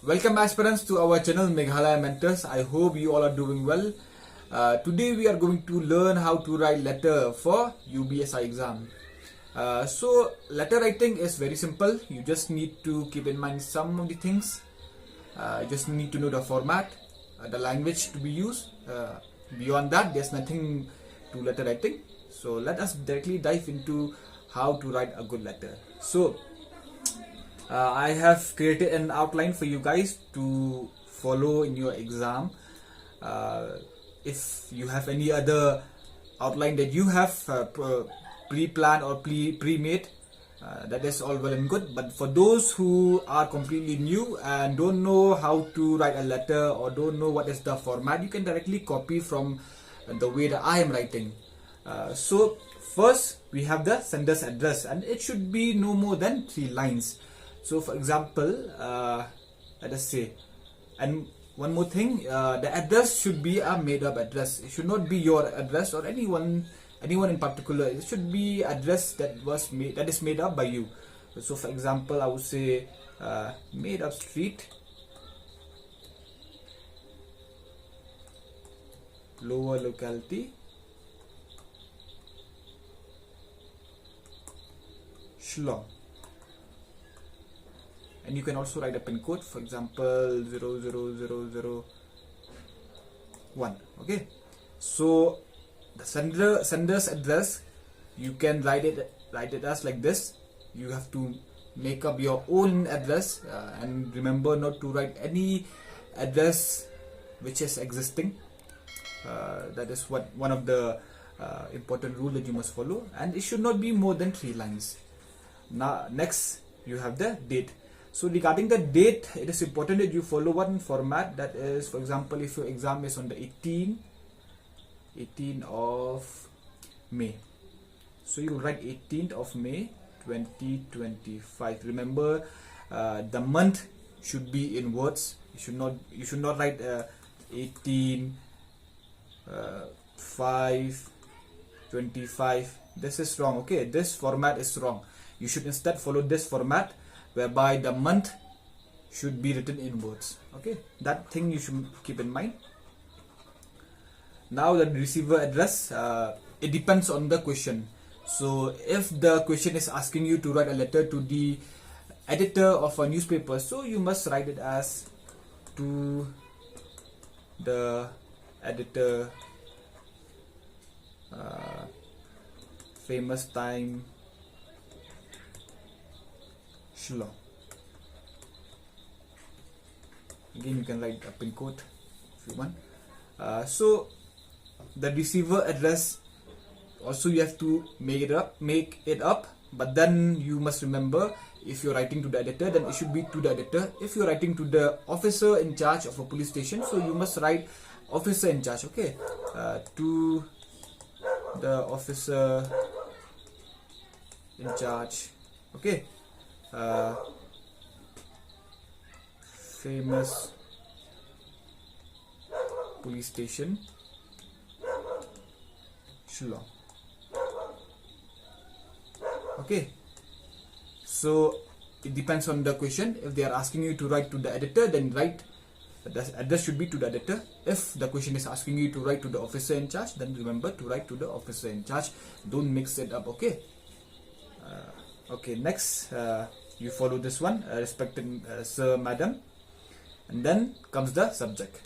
Welcome aspirants to our channel Meghalaya Mentors. I hope you all are doing well. Today we are going to learn how to write letter for UBSI exam. So letter writing is very simple. You just need to keep in mind some of the things. You just need to know the format, the language to be used. Beyond that, there's nothing to letter writing. So let us directly dive into how to write a good letter. So I have created an outline for you guys to follow in your exam. If you have any other outline that you have pre-planned or pre-made, that is all well and good. But for those who are completely new and don't know how to write a letter or don't know what is the format, you can directly copy from the way that I am writing. So first we have the sender's address, and it should be no more than 3 lines. So for example, let us say, and one more thing, the address should be a made up address. It should not be your address or anyone in particular. It should be address that is made up by you. So for example, I would say made up street, lower locality, Shillong. And you can also write a pin code, for example 00001. Okay, so the sender's address, you can write it as like this. You have to make up your own address, and remember not to write any address which is existing. That is one of the important rule that you must follow, and it should not be more than 3 lines. Now next you have the date. So regarding the date, it is important that you follow one format. That is, for example, if your exam is on the 18th of May, so you write 18th of May 2025. Remember, the month should be in words. You should not write 18 5 25. This is wrong. Okay, this format is wrong. You should instead follow this format, whereby the month should be written in words. Okay, that thing you should keep in mind. Now the receiver address, it depends on the question. So if the question is asking you to write a letter to the editor of a newspaper, so you must write it as to the editor, famous time, Shillong. Again, you can write a pin code if you want. So the receiver address also you have to make it up. But then you must remember, if you're writing to the editor, then it should be to the editor. If you're writing to the officer in charge of a police station, so you must write officer in charge. Okay, to the officer in charge. Okay. Famous police station, Shillong. Okay, so it depends on the question. If they are asking you to write to the editor, then write the address should be to the editor. If the question is asking you to write to the officer in charge, then remember to write to the officer in charge. Don't mix it up. Okay. Okay, next you follow this one, respected sir, madam, and then comes the subject.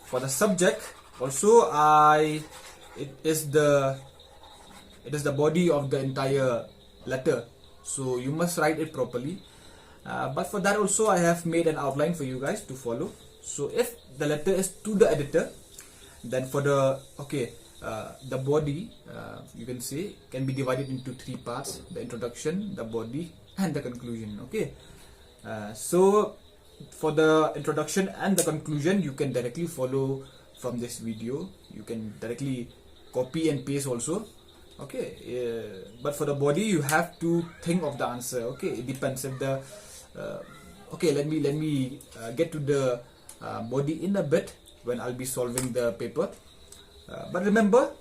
For the subject also, it is the body of the entire letter, so you must write it properly. But for that also, I have made an outline for you guys to follow. So if the letter is to the editor, then for the the body, you can say, can be divided into 3 parts: the introduction, the body, and the conclusion. Okay, so for the introduction and the conclusion, you can directly follow from this video. You can directly copy and paste also. Okay, but for the body, you have to think of the answer. Okay, it depends if the okay, let me get to the body in a bit when I'll be solving the paper. But remember,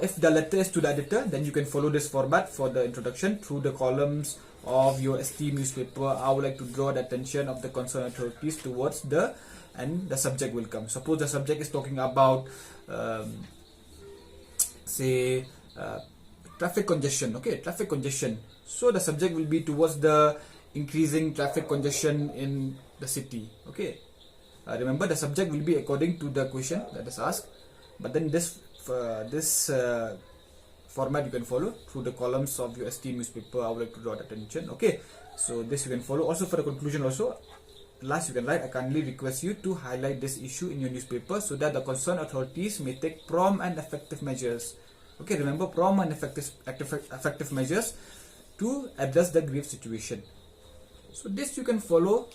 if the letter is to the editor, then you can follow this format for the introduction through the columns of your esteemed newspaper, I would like to draw the attention of the concerned authorities towards the, and the subject will come. Suppose the subject is talking about say traffic congestion. Okay, traffic congestion. So the subject will be towards the increasing traffic congestion in the city. Okay, remember the subject will be according to the question that is asked, but then this format you can follow through the columns of your esteemed newspaper. I would like to draw the attention. Okay, so this you can follow. Also for the conclusion also, last you can write, I kindly request you to highlight this issue in your newspaper so that the concerned authorities may take prompt and effective measures. Okay, remember, prompt and effective measures to address the grave situation. So this you can follow,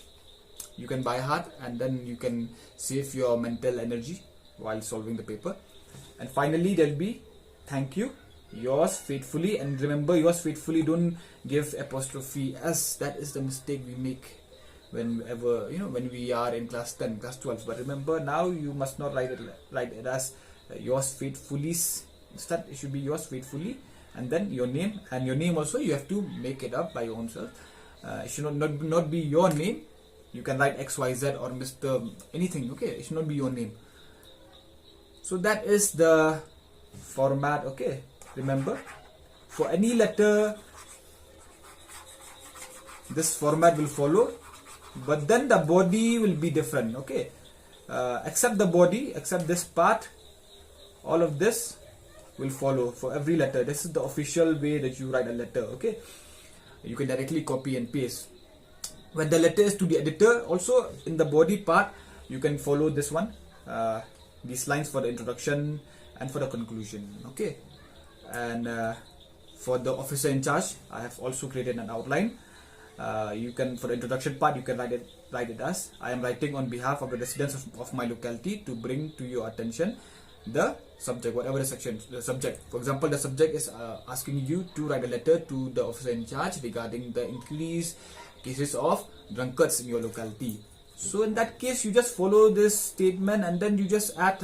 you can by heart, and then you can save your mental energy while solving the paper. And finally there will be thank you, yours faithfully. And remember, yours faithfully, don't give apostrophe s. That is the mistake we make whenever, when we are in class 10, class 12. But remember, now you must not write it as yours faithfully. Instead it should be yours faithfully, and then your name. And your name also you have to make it up by your own self. It should not be your name. You can write XYZ or Mr. anything. Okay, it should not be your name. So that is the format. Okay, remember, for any letter this format will follow, but then the body will be different. Okay, except the body, except this part, all of this will follow for every letter. This is the official way that you write a letter. Okay, you can directly copy and paste. When the letter is to the editor, also in the body part you can follow this one, these lines for the introduction and for the conclusion. Okay, and for the officer in charge, I have also created an outline. You can, for the introduction part, you can write it as, I am writing on behalf of the residents of my locality to bring to your attention the subject, whatever the subject. For example, the subject is asking you to write a letter to the officer in charge regarding the increased cases of drunkards in your locality. So in that case, you just follow this statement, and then you just add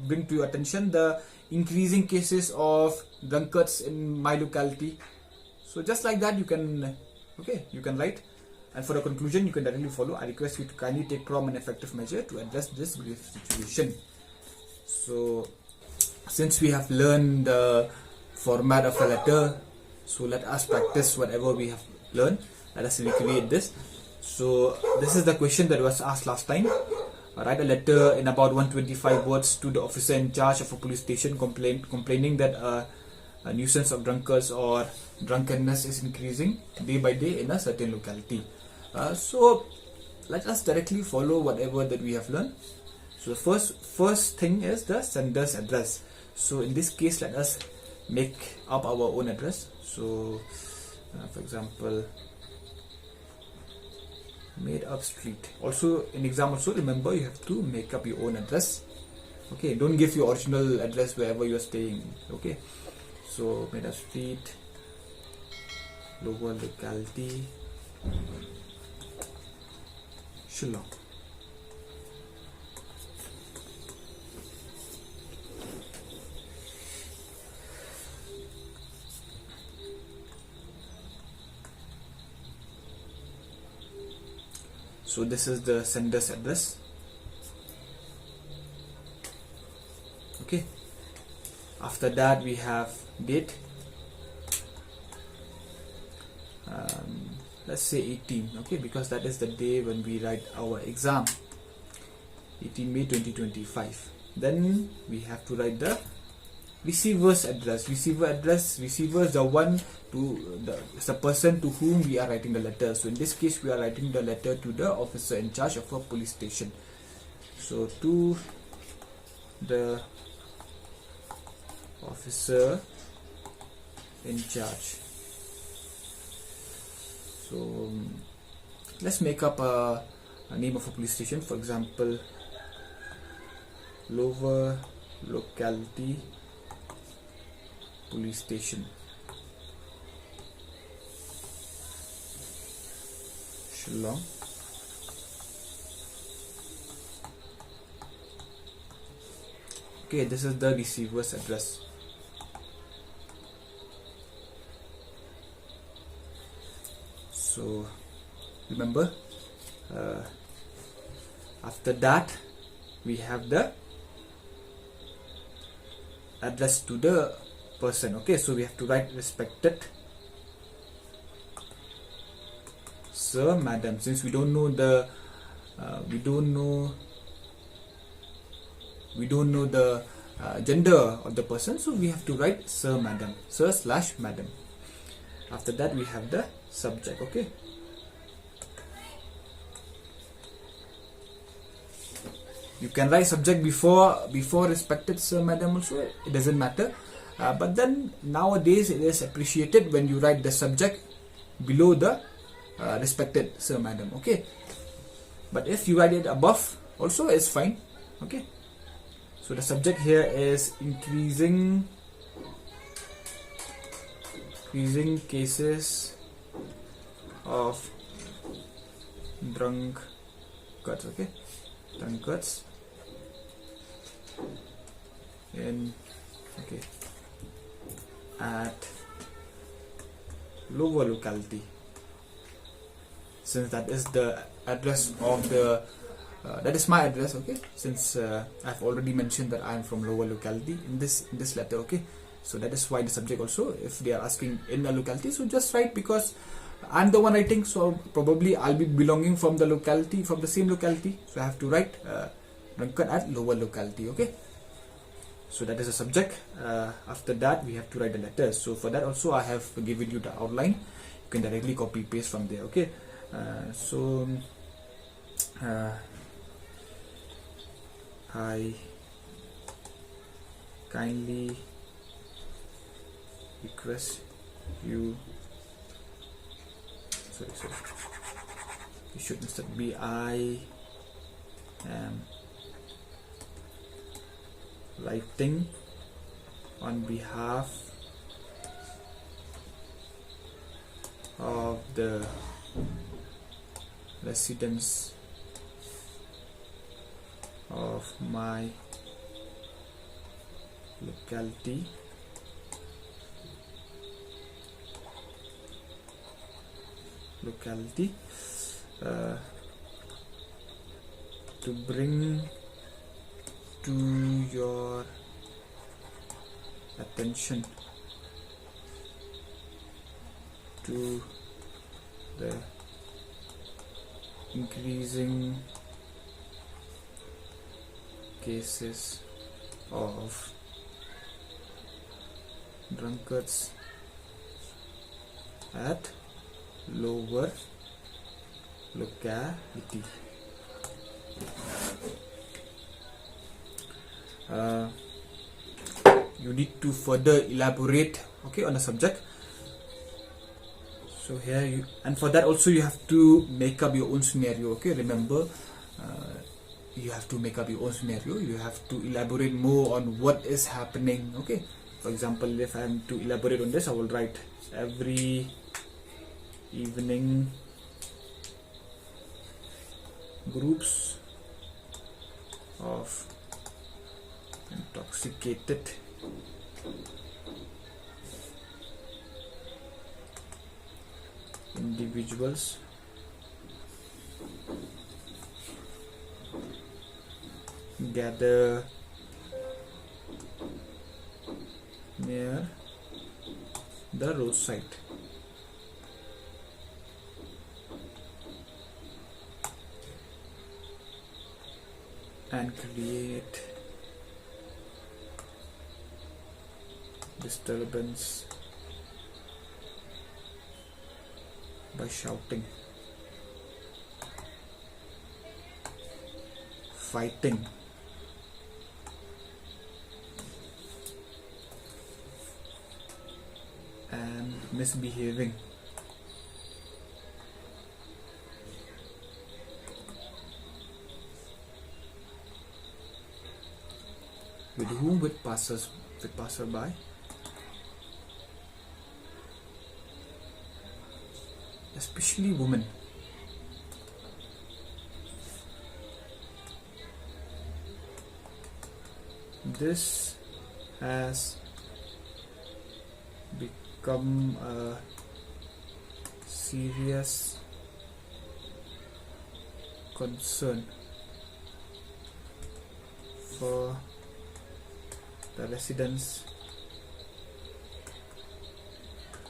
bring to your attention the increasing cases of drunkards in my locality. So just like that you can write. And for the conclusion, you can directly follow, I request you to kindly take prompt and effective measure to address this grave situation. So since we have learned the format of a letter, so let us practice whatever we have learned. Let us recreate this. So this is the question that was asked last time. Write a letter in about 125 words to the officer in charge of a police station complaining that a nuisance of drunkards or drunkenness is increasing day by day in a certain locality. So let us directly follow whatever that we have learned. So the first thing is the sender's address. So in this case, let us make up our own address. So for example, made up street. Also in exam also, remember, you have to make up your own address. Okay, don't give your original address wherever you are staying. Okay, so made up street, lower locality, Shillong. So this is the sender's address. Okay, after that we have date, let's say 18. Okay, because that is the day when we write our exam, 18 May 2025. Then we have to write the receiver's address. Receiver is the one the person to whom we are writing the letter. So in this case, we are writing the letter to the officer in charge of a police station. So to the officer in charge. So let's make up a name of a police station. For example, lower locality police station, Shillong. Okay, this is the receiver's address. So remember, after that we have the address to the person. Okay, so we have to write respected sir, madam, since we don't know the we don't know the gender of the person, so we have to write sir, madam, sir slash madam. After that we have the subject. Okay, you can write subject before respected sir, madam also, it doesn't matter, but then nowadays it is appreciated when you write the subject below the respected sir, madam. Okay, but if you write it above also, it's fine. Okay, so the subject here is increasing cases of drunkards. Okay, drunkards in at lower locality, since that is the address of the that is my address. Okay, since I've already mentioned that I am from lower locality in this letter. Okay, so that is why the subject also, if they are asking in a locality, so just write, because I'm the one writing, so probably I'll be belonging from the locality, from the same locality, so I have to write drunkard at lower locality. Okay, so that is a subject. After that we have to write the letters. So for that also I have given you the outline, you can directly copy paste from there. Okay, I kindly request you, sorry, you should instead be I am writing on behalf of the residents of my locality to bring to your attention to the increasing cases of drunkards at lower locality. You need to further elaborate, okay, on the subject. So here you, and for that also you have to make up your own scenario. Okay, remember, you have to make up your own scenario. You have to elaborate more on what is happening. Okay, for example, if I am to elaborate on this, I will write every evening groups of intoxicated individuals gather near the roadside and create disturbance by shouting, fighting, and misbehaving. With whom? With passerby, especially women. This has become a serious concern for the residents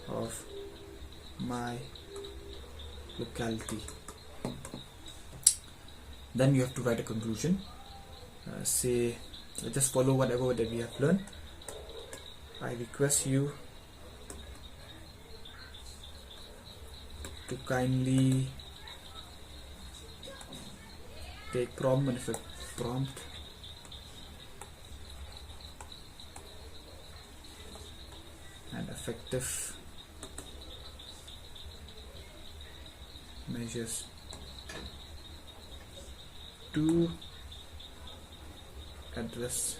of my locality. Then you have to write a conclusion. Say, just follow whatever that we have learned. I request you to kindly take prompt and effective measures to address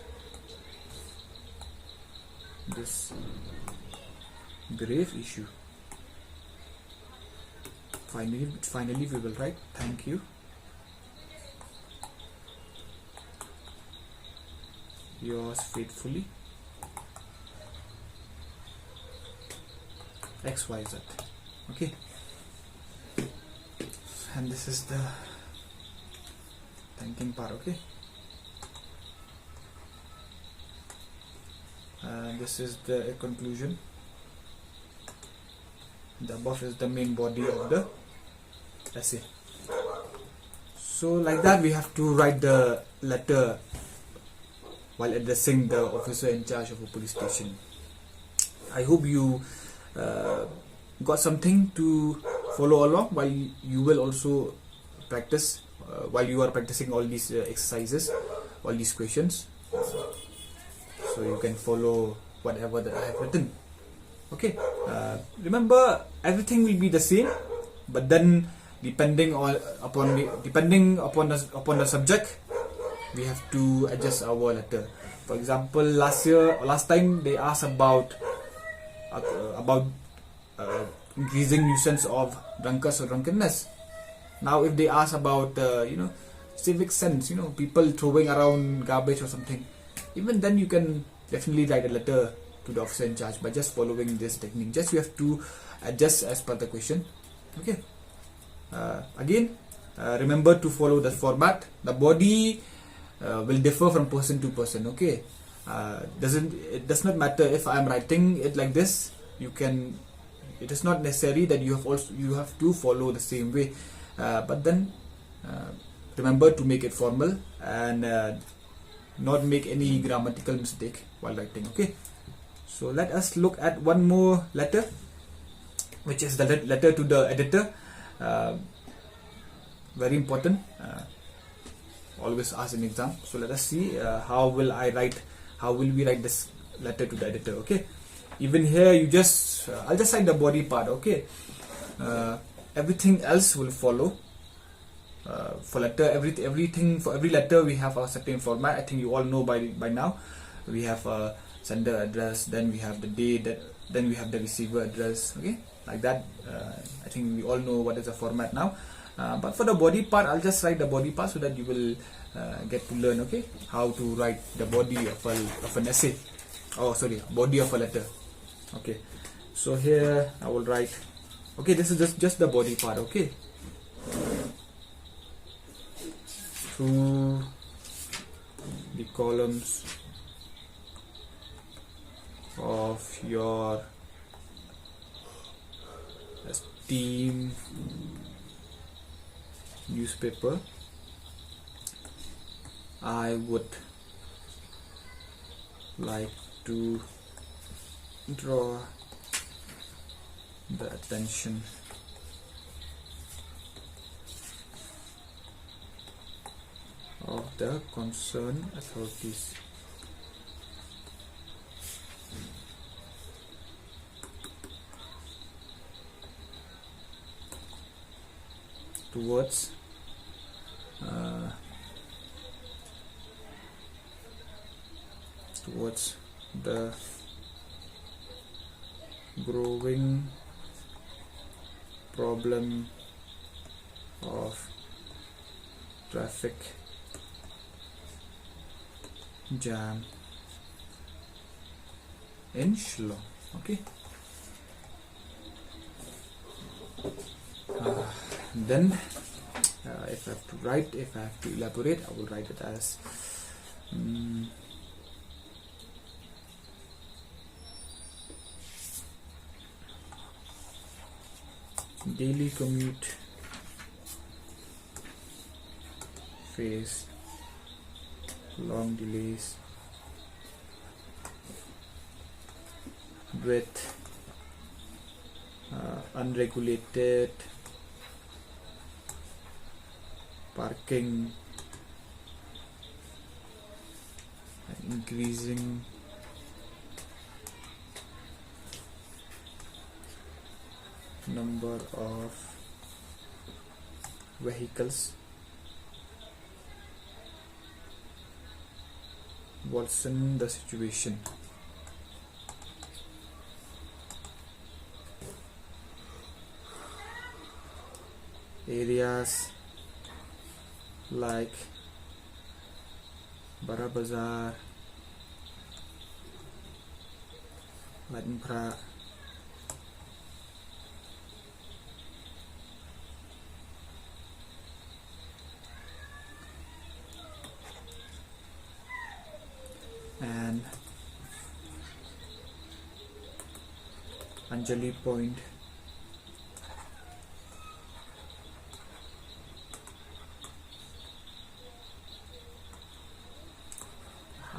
this grave issue. Finally we will write, thank you, yours faithfully, XYZ. Okay, and this is the thanking part. Okay, this is the conclusion. The above is the main body of the essay. So like that we have to write the letter while addressing the officer in charge of a police station. I hope you got something to follow along while you will also practice while you are practicing all these exercises, all these questions, so you can follow whatever that I have written. Okay, remember everything will be the same, but then depending upon the subject, we have to adjust our letter. For example, last time they asked about increasing nuisance of drunkards or drunkenness. Now if they ask about civic sense, people throwing around garbage or something, even then you can definitely write a letter to the officer in charge by just following this technique. Just you have to adjust as per the question. Okay, again, remember to follow the format. The body will differ from person to person. Okay, it does not matter if I am writing it like this. It is not necessary that you have to follow the same way, but then remember to make it formal and not make any grammatical mistake while writing. Okay, so let us look at one more letter, which is the letter to the editor. Very important, always asked in exam. So let us see how will we write this letter to the editor. Okay, even here you just I'll just write the body part. Okay, everything else will follow. For every letter we have a certain format. I think you all know by now. We have a sender address, then we have the date, then we have the receiver address. Okay, like that. I think we all know what is the format now. But for the body part, I'll just write the body part so that you will get to learn, okay, how to write the body of an essay. Oh, sorry, body of a letter. Okay, so here I will write. Okay, this is just the body part. Okay, through the columns of your esteemed newspaper, I would like to draw the attention of the concerned authorities towards the growing problem of traffic jam in Shillong. Okay. Then if I have to write, if I have to elaborate, I will write it as daily commute face long delays with unregulated parking and increasing number of vehicles worsen the situation. Areas like Bara Bazaar, Ladinpra, and Anjali Point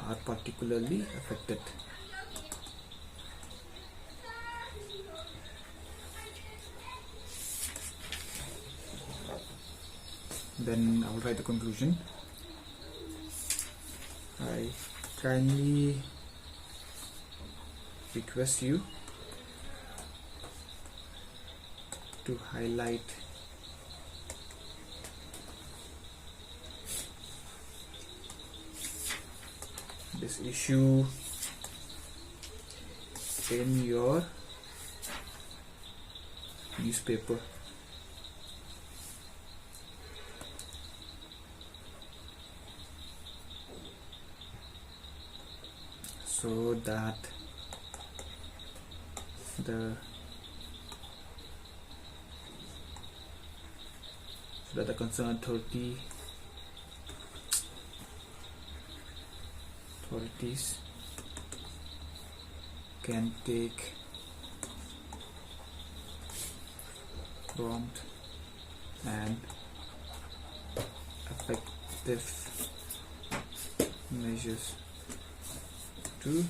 are particularly affected. Then I will write the conclusion. I kindly request you to highlight this issue in your newspaper so that the concerned authorities can take prompt and effective measures to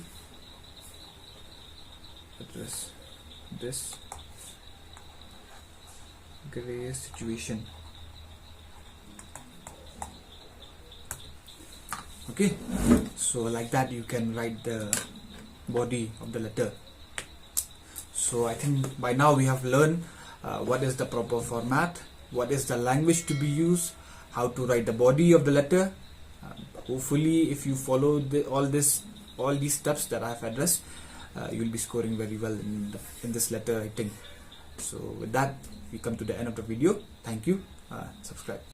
address this grave situation. Okay, so like that you can write the body of the letter. So I think by now we have learned what is the proper format, what is the language to be used, how to write the body of the letter. Hopefully if you follow all these steps that I have addressed, you will be scoring very well in this letter writing. So with that we come to the end of the video. Thank you. Subscribe.